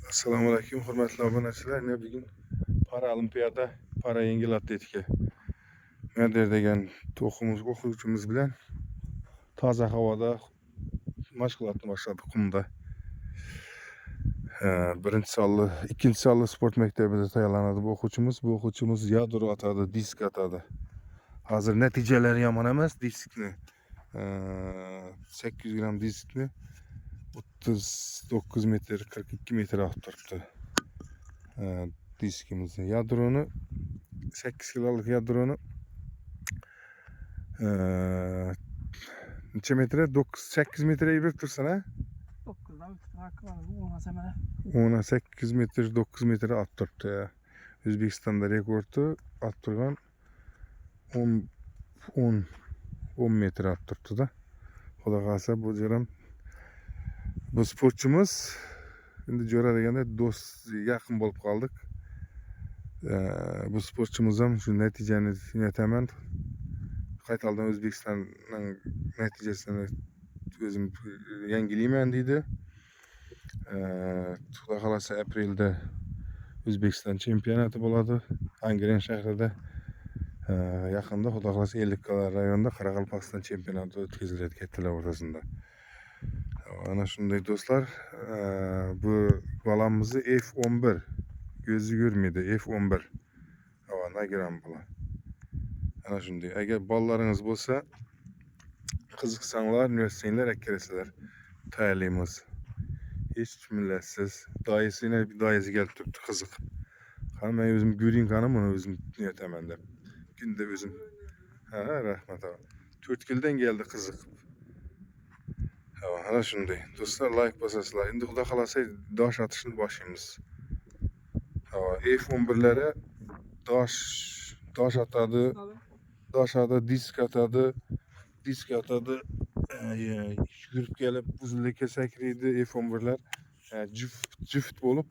Assalomu alaykum, hurmatli obunachilar. Bugun Paralimpiada, para yengil atletika Nadir degan o'quvchimiz bilan toza havoda mashg'ulotni boshladik qumda. Birinchi sonli, ikkinchi sonli sport maktabida tayyorlanadi bu o'quvchimiz. Bu o'quvchimiz yadro atadi, disk atadi. Hozir natijalari yomon emas. Diskni 800 gram diskni 39 metr, 42 metr atib turibdi. Diskimizni, yadroni 8 kiloluk yadroni necha metre? 8 metre yurib tursan, ha? 18 metr, 9 metr atib turibdi. O'zbekistonda rekordi atib turgan 10 metr atib turibdi-da. Xudo qalasa bu jo'ram bu sportchimiz endi jo'ra deganda do'st, yaqin bo'lib qoldik. Bu sportchimiz ham shu natijani aytaman. Qaytaldan O'zbekistonning natijasini o'zim yangilayman deydi. Xudo qalasa aprelda O'zbekiston chempionati bo'ladi Angren shahrida. Yaqinda xudo qalasa Ellikqal'a rayonida Qoraqalpog'iston chempionati o'tkaziladi kattalar o'rtasida. Ana shunday do'stlar, bu bolamizni F11 ko'zi ko'rmaydi, F11. Nagiram bola. Ana shunday. Agar bolalaringiz bo'lsa, qiziqsanglar, universitetlar akirasizlar, tayyorlaymiz. Hech millatsiz, doyisini doyisi kelib turibdi, qiziq. Qani men o'zim ko'ring qani buni o'zim aytaman deb. Kunda o'zim. Rahmat. 4 yildan keldi qiziq. Ana shunday. Do'stlar, like bosasizlar. Endi xudo xolasa dosh atishni boshlaymiz. F11'lari dosh atadi, disk atadi, yugurib kelib uzunlikka sakraydi. F11'lar juft bo'lib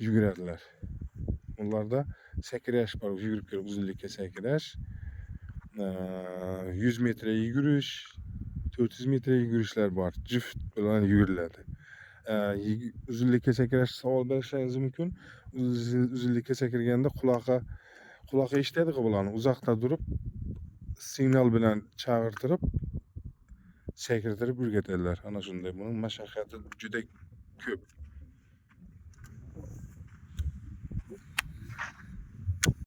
yuguradilar. Ularda sakrash bor, yugurib kelib uzunlikka sakrash, 100 metre yugurish, 400 metre yugurishlar bor. Juft bilan yuguriladi. Uzunlikka sakrash savol berishingiz mumkin. Uzunlikka sakraganda quloqqa eshitadi bularni. Uzoqda turib signal bilan chaqirtirib sakirtirib o'rgatadilar. Ana shunday. Buning mashaqqati juda ko'p.